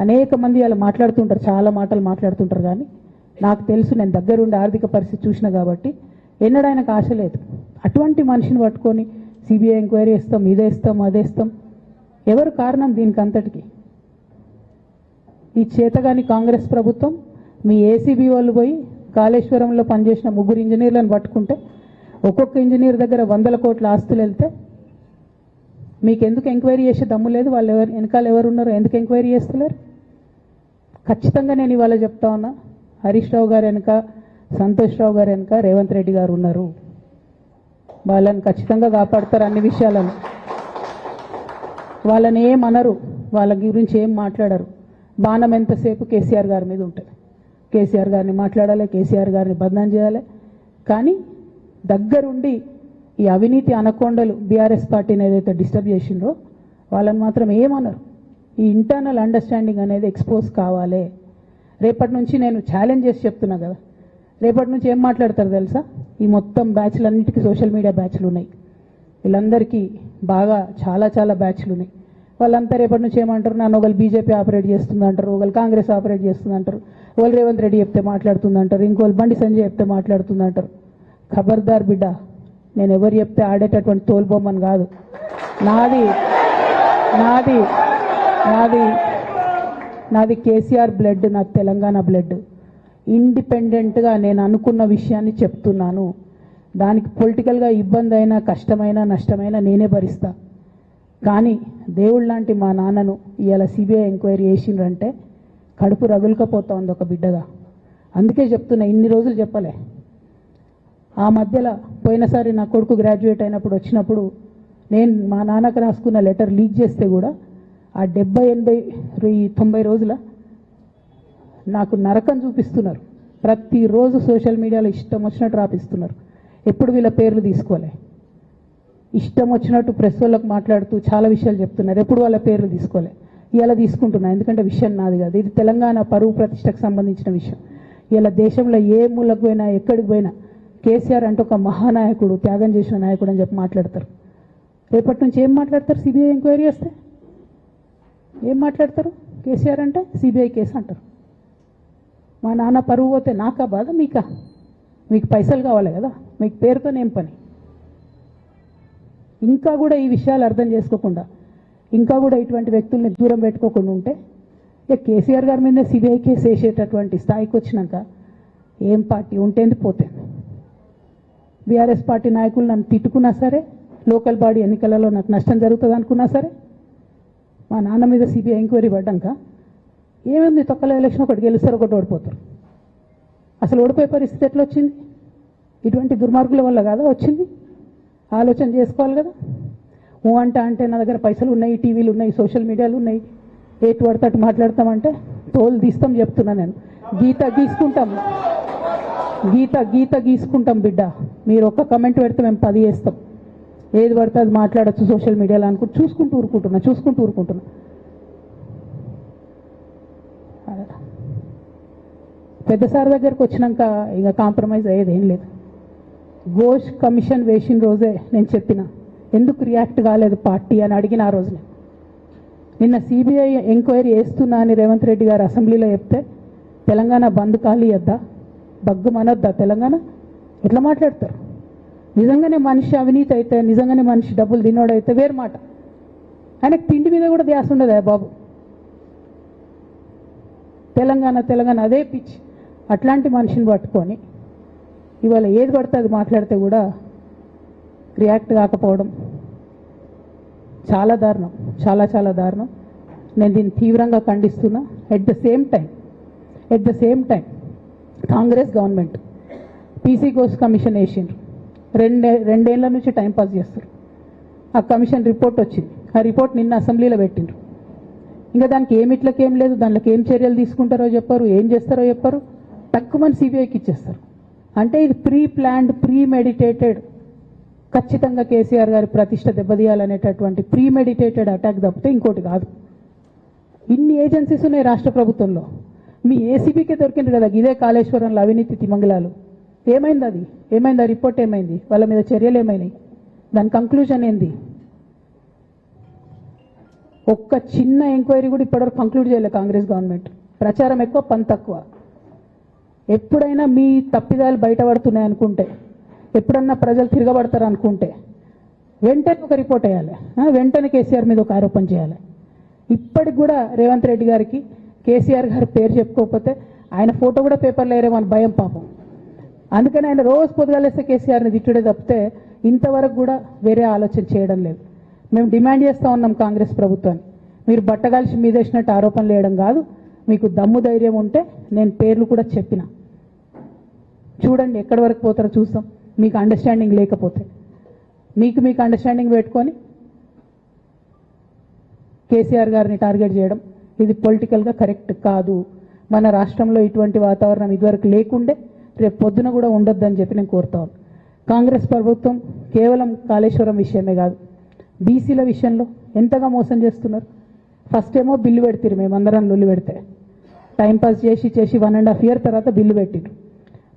అనేక మంది అలా మాట్లాడుతుంటారు, చాలా మాటలు మాట్లాడుతుంటారు. కానీ నాకు తెలుసు, నేను దగ్గరుండి ఆర్థిక పరిస్థితి చూసిన కాబట్టి ఎన్నడూ ఆయనకు ఆశ లేదు. అటువంటి మనిషిని పట్టుకొని సిబిఐ ఎంక్వైరీ ఇస్తాం, ఇదేస్తాం, అదేస్తాం. ఎవరు కారణం దీనికి అంతటికి? ఈ చేతగాని కాంగ్రెస్ ప్రభుత్వం మీ ఏసీబీ వాళ్ళు పోయి కాళేశ్వరంలో పనిచేసిన 3 ఇంజనీర్లను పట్టుకుంటే ఒక్కొక్క ఇంజనీర్ దగ్గర 100 కోట్ల ఆస్తులు వెళ్తే మీకు ఎందుకు ఎంక్వైరీ చేసే దమ్ము లేదు? వాళ్ళు వెనకాల ఎవరు ఉన్నారో ఎందుకు ఎంక్వైరీ చేస్తలేరు? ఖచ్చితంగా నేను ఇవాళ చెప్తా ఉన్నా, హరీష్ రావు గారు వెనక, సంతోష్ రావు గారు వెనక రేవంత్ రెడ్డి గారు ఉన్నారు. వాళ్ళని ఖచ్చితంగా కాపాడతారు అన్ని విషయాలను. వాళ్ళని ఏమనరు, వాళ్ళ గురించి ఏం మాట్లాడరు. బాణం ఎంతసేపు కేసీఆర్ గారి మీద ఉంటుంది. కేసీఆర్ గారిని మాట్లాడాలి, కేసీఆర్ గారిని బదనాం చేయాలి. కానీ దగ్గరుండి ఈ అవినీతి అనకొండలు బీఆర్ఎస్ పార్టీని ఏదైతే డిస్టర్బ్ చేసిండ్రో వాళ్ళని మాత్రం ఏమనరు. ఈ ఇంటర్నల్ అండర్స్టాండింగ్ అనేది ఎక్స్పోజ్ కావాలి. రేపటి నుంచి నేను ఛాలెంజ్ చేసి చెప్తున్నా కదా, రేపటి నుంచి ఏం మాట్లాడతారు తెలుసా? ఈ మొత్తం బ్యాచ్లన్నిటికీ సోషల్ మీడియా బ్యాచ్లు ఉన్నాయి. వీళ్ళందరికీ బాగా చాలా చాలా బ్యాచ్లు ఉన్నాయి. వాళ్ళంతా రేపటి నుంచి ఏమంటారు? నన్ను ఒకళ్ళు బీజేపీ ఆపరేట్ చేస్తుంది అంటారు, ఒకళ్ళు కాంగ్రెస్ ఆపరేట్ చేస్తుంది అంటారు, ఒకళ్ళు రేవంత్ రెడ్డి చెప్తే మాట్లాడుతుంది అంటారు, ఇంకోళ్ళు బండి సంజయ్ చెప్తే మాట్లాడుతుంది అంటారు. ఖబర్దార్ బిడ్డ, నేను ఎవరు చెప్తే ఆడేటటువంటి తోలుబొమ్మని కాదు. నాది నాది నాది నాది కేసీఆర్ బ్లడ్, నాది తెలంగాణ బ్లడ్. ఇండిపెండెంట్గా నేను అనుకున్న విషయాన్ని చెప్తున్నాను. దానికి పొలిటికల్గా ఇబ్బంది అయినా, కష్టమైనా, నష్టమైనా నేనే భరిస్తా. కానీ దేవుళ్ళ లాంటి మా నాన్నను ఇవాళ సిబిఐ ఎంక్వైరీ చేసిండ్రంటే కడుపు రగులుకపోతా ఉంది ఒక బిడ్డగా. అందుకే చెప్తున్నా, ఇన్ని రోజులు చెప్పలే. ఆ మధ్యలో పోయినసారి నా కొడుకు గ్రాడ్యుయేట్ అయినప్పుడు వచ్చినప్పుడు నేను మా నాన్నకు రాసుకున్న లెటర్ లీక్ చేస్తే కూడా ఆ 70, 80, 90 రోజుల నాకు నరకం చూపిస్తున్నారు. ప్రతిరోజు సోషల్ మీడియాలో ఇష్టం వచ్చినట్టు రాపిస్తున్నారు. ఎప్పుడు వీళ్ళ పేర్లు తీసుకోలే, ఇష్టం వచ్చినట్టు ప్రెస్ వాళ్ళకు మాట్లాడుతూ చాలా విషయాలు చెప్తున్నారు. ఎప్పుడు వాళ్ళ పేర్లు తీసుకోలే. ఇలా తీసుకుంటున్నా, ఎందుకంటే విషయం నాది కాదు. ఇది తెలంగాణ పరువు ప్రతిష్టకు సంబంధించిన విషయం. ఇలా దేశంలో ఏ మూలకు పోయినా, ఎక్కడికి పోయినా కేసీఆర్ అంటే ఒక మహానాయకుడు, త్యాగం చేసిన నాయకుడు అని చెప్పి మాట్లాడతారు. రేపటి నుంచి ఏం మాట్లాడతారు? సిబిఐ ఎంక్వైరీ చేస్తే ఏం మాట్లాడతారు? కేసీఆర్ అంటే సిబిఐ కేసు అంటారు. మా నాన్న పరువు పోతే నాకా బాధ, మీకా? మీకు పైసలు కావాలి కదా, మీకు పేరుతోనేం పని? ఇంకా కూడా ఈ విషయాలు అర్థం చేసుకోకుండా, ఇంకా కూడా ఇటువంటి వ్యక్తుల్ని దూరం పెట్టుకోకుండా ఉంటే ఇక కేసీఆర్ గారి మీద సిబిఐ కేసు వేసేటటువంటి స్థాయికి వచ్చినాక ఏం పార్టీ ఉంటేంది పోతుంది. బీఆర్ఎస్ పార్టీ నాయకులు నన్ను తిట్టుకున్నా సరే, లోకల్ బాడీ ఎన్నికలలో నాకు నష్టం జరుగుతుంది అనుకున్నా సరే, మా నాన్న మీద సిబిఐ ఎంక్వైరీ పడ్డాక ఏముంది, తొక్కల ఎలక్షన్ ఒకటి గెలుస్తారు, ఒకటి ఓడిపోతారు. అసలు ఓడిపోయే పరిస్థితి ఎట్లా వచ్చింది? ఇటువంటి దుర్మార్గుల వల్ల కాదా వచ్చింది? ఆలోచన చేసుకోవాలి కదా. ఓ అంటే నా దగ్గర పైసలు ఉన్నాయి, టీవీలు ఉన్నాయి, సోషల్ మీడియాలు ఉన్నాయి, ఏటు పడితే అటు మాట్లాడతామంటే తోలు తీస్తాం చెప్తున్నా నేను. గీత గీసుకుంటాం బిడ్డ. మీరు ఒక్క కమెంట్ పెడితే మేము 10 చేస్తాం. ఏది పడితే అది మాట్లాడచ్చు సోషల్ మీడియాలో అనుకుంటూ చూసుకుంటూ ఊరుకుంటున్నా. పెద్దసారి దగ్గరకు వచ్చినాక ఇక కాంప్రమైజ్ అయ్యేది ఏం లేదు. ఘోష్ కమిషన్ వేసిన రోజే నేను చెప్పిన, ఎందుకు రియాక్ట్ కాలేదు పార్టీ అని అడిగిన ఆ రోజునే. నిన్న సిబిఐ ఎంక్వైరీ చేస్తున్నా అని రేవంత్ రెడ్డి గారు అసెంబ్లీలో చెప్తే తెలంగాణ బంద్ ఖాళీ వద్దా, బగ్గుమనొద్దా తెలంగాణ? ఎట్లా మాట్లాడతారు? నిజంగానే మనిషి అవినీతి అయితే, నిజంగానే మనిషి డబ్బులు తిన్నోడైతే వేరు మాట. ఆయనకు తిండి మీద కూడా ధ్యాస ఉండదా బాబు? తెలంగాణ అదే పిచ్చి. అట్లాంటి మనిషిని పట్టుకొని ఇవాళ ఏది పడితే అది మాట్లాడితే కూడా రియాక్ట్ కాకపోవడం చాలా దారుణం, చాలా దారుణం. నేను దీన్ని తీవ్రంగా ఖండిస్తున్నా. At the same time Congress government PC Ghosh commission వేసిండ్రు. రెండేళ్ల నుంచి టైంపాస్ చేస్తారు. ఆ కమిషన్ రిపోర్ట్ వచ్చింది. ఆ రిపోర్ట్ నిన్న అసెంబ్లీలో పెట్టిండ్రు. ఇంకా దానికి ఏమిట్లకేం లేదు, దాంట్లోకి ఏం చర్యలు తీసుకుంటారో చెప్పారు, ఏం చేస్తారో చెప్పారు. తక్కువని సిబిఐకి ఇచ్చేస్తారు. అంటే ఇది ప్రీ ప్లాన్డ్, ప్రీ మెడిటేటెడ్, ఖచ్చితంగా కేసీఆర్ గారి ప్రతిష్ట దెబ్బతీయాలనేటటువంటి ప్రీ మెడిటేటెడ్ అటాక్ తప్పితే ఇంకోటి కాదు. ఇన్ని ఏజెన్సీస్ ఉన్నాయి రాష్ట్ర ప్రభుత్వంలో. మీ ఏసీబీకే దొరికింది కదా ఇదే కాళేశ్వరంలో అవినీతి తిమంగళాలు. ఏమైంది? ఆ రిపోర్ట్ ఏమైంది? వాళ్ళ మీద చర్యలు ఏమైనాయి? దాని కంక్లూజన్ ఏంది? ఒక్క చిన్న ఎంక్వైరీ కూడా ఇప్పటివరకు కంక్లూడ్ చేయలేదు కాంగ్రెస్ గవర్నమెంట్. ప్రచారం ఎక్కువ, పని తక్కువ. ఎప్పుడైనా మీ తప్పిదాలు బయటపడుతున్నాయి అనుకుంటే, ఎప్పుడన్నా ప్రజలు తిరగబడతారు అనుకుంటే వెంటనే ఒక రిపోర్ట్ వేయాలి, వెంటనే కేసీఆర్ మీద ఒక ఆరోపణ చేయాలి. ఇప్పటికి కూడా రేవంత్ రెడ్డి గారికి కేసీఆర్ గారి పేరు చెప్పుకోకపోతే ఆయన ఫోటో కూడా పేపర్లో వేరేమని భయం పాపం. అందుకని ఆయన రోజు పొద్దుగాలేస్తే కేసీఆర్ని తిట్టుడే తప్పితే ఇంతవరకు కూడా వేరే ఆలోచన చేయడం లేదు. మేము డిమాండ్ చేస్తూ ఉన్నాం కాంగ్రెస్ ప్రభుత్వాన్ని, మీరు బట్టగాల్చి మీదేసినట్టు ఆరోపణలు వేయడం కాదు, మీకు దమ్ము ధైర్యం ఉంటే నేను పేర్లు కూడా చెప్పిన, చూడండి ఎక్కడి వరకు పోతారో చూస్తాం. మీకు అండర్స్టాండింగ్ లేకపోతే మీకు అండర్స్టాండింగ్ పెట్టుకొని కేసీఆర్ గారిని టార్గెట్ చేయడం ఇది పొలిటికల్గా కరెక్ట్ కాదు. మన రాష్ట్రంలో ఇటువంటి వాతావరణం ఇదివరకు లేకుండే, రేపు పొద్దున కూడా ఉండొద్దని చెప్పి నేను కోరుతాను. కాంగ్రెస్ ప్రభుత్వం కేవలం కాళేశ్వరం విషయమే కాదు, బీసీల విషయంలో ఎంతగా మోసం చేస్తున్నారు. ఫస్ట్ ఏమో బిల్లు పెడతారు, మేమందరం లొల్లి పెడితే టైంపాస్ చేసి 1.5 year తర్వాత బిల్లు పెట్టిరు.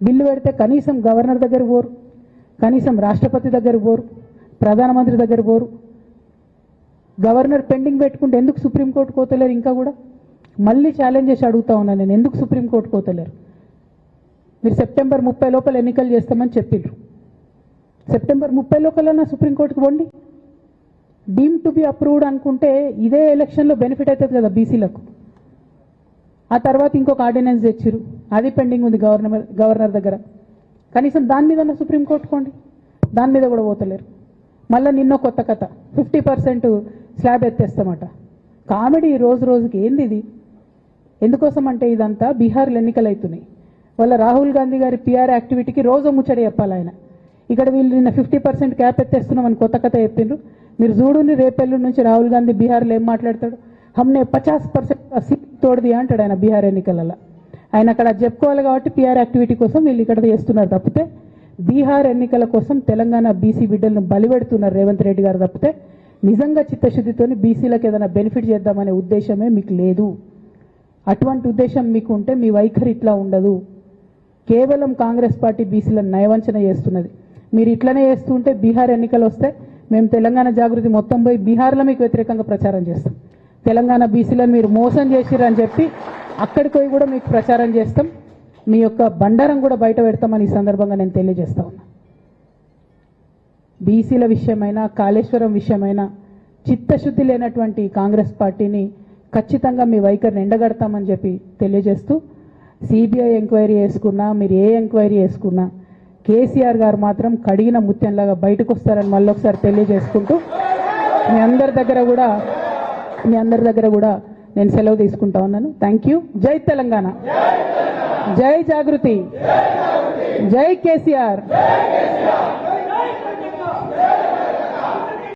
బిల్లు పెడితే కనీసం గవర్నర్ దగ్గర పోరు, కనీసం రాష్ట్రపతి దగ్గర పోరు, ప్రధానమంత్రి దగ్గర పోరు. గవర్నర్ పెండింగ్ పెట్టుకుంటే ఎందుకు సుప్రీంకోర్టు కోతలేరు? ఇంకా కూడా మళ్ళీ ఛాలెంజ్ చేసి అడుగుతా ఉన్నాను నేను, ఎందుకు సుప్రీంకోర్టు కోతలేరు? మీరు September 30 లోపల ఎన్నికలు చేస్తామని చెప్పిండ్రు. September 30 లోపలన్నా సుప్రీంకోర్టుకు పోండి. డీమ్ టు బి అప్రూవ్డ్ అనుకుంటే ఇదే ఎలక్షన్లో బెనిఫిట్ అవుతుంది కదా బీసీలకు. ఆ తర్వాత ఇంకొక ఆర్డినెన్స్ తెచ్చిరు, అది పెండింగ్ ఉంది గవర్నర్ దగ్గర. కనీసం దాని మీద సుప్రీంకోర్టు కోండి, దాని మీద కూడా పోతలేరు. మళ్ళీ నిన్న కొత్త కథ, 50% స్లాబ్ ఎత్తేస్తామట. కామెడీ రోజు రోజుకి ఏంది ఇది? ఎందుకోసం అంటే ఇదంతా బీహార్లో ఎన్నికలు అవుతున్నాయి. వాళ్ళ రాహుల్ గాంధీ గారి పిఆర్ యాక్టివిటీకి రోజు ముచ్చట చెప్పాలి ఆయన. ఇక్కడ వీళ్ళు నిన్న 50% క్యాప్ ఎత్తేస్తున్నామని కొత్త కథ చెప్పిండ్రు. మీరు చూడుని రేపెల్లుండి నుంచి రాహుల్ గాంధీ బీహార్లో ఏం మాట్లాడతాడు, హమ్నే 50% సీట్ తోడది అంటాడు ఆయన బీహార్ ఎన్నికలలో. ఆయన అక్కడ చెప్పుకోవాలి కాబట్టి పిఆర్ యాక్టివిటీ కోసం వీళ్ళు ఇక్కడ చేస్తున్నారు తప్పితే, బీహార్ ఎన్నికల కోసం తెలంగాణ బీసీ బిడ్డలను బలిపెడుతున్నారు రేవంత్ రెడ్డి గారు తప్పితే, నిజంగా చిత్తశుద్ధితోని బీసీలకు ఏదైనా బెనిఫిట్ చేద్దామనే ఉద్దేశమే మీకు లేదు. అటువంటి ఉద్దేశం మీకు ఉంటే మీ వైఖరి ఇట్లా ఉండదు. కేవలం కాంగ్రెస్ పార్టీ బీసీలను నయవంచన చేస్తున్నది. మీరు ఇట్లనే చేస్తుంటే బీహార్ ఎన్నికలు వస్తే మేము తెలంగాణ జాగృతి మొత్తం పోయి బీహార్లో మీకు వ్యతిరేకంగా ప్రచారం చేస్తాం. తెలంగాణ బీసీలను మీరు మోసం చేసిరని చెప్పి అక్కడికి పోయి కూడా మీకు ప్రచారం చేస్తాం. మీ యొక్క బండారం కూడా బయట పెడతామని ఈ సందర్భంగా నేను తెలియజేస్తా ఉన్నా. బీసీల విషయమైనా కాళేశ్వరం విషయమైనా చిత్తశుద్ధి లేనటువంటి కాంగ్రెస్ పార్టీని ఖచ్చితంగా మీ వైఖరిని ఎండగడతామని చెప్పి తెలియజేస్తూ, సిబిఐ ఎంక్వైరీ వేసుకున్నా, మీరు ఏ ఎంక్వైరీ వేసుకున్నా కేసీఆర్ గారు మాత్రం కడిగిన ముత్యంలాగా బయటకు వస్తారని మళ్ళొకసారి తెలియజేసుకుంటూ మీ అందరి దగ్గర కూడా నేను సెలవు తీసుకుంటా ఉన్నాను. Thank you. జై తెలంగాణ, జై జాగృతి, జై కేసీఆర్.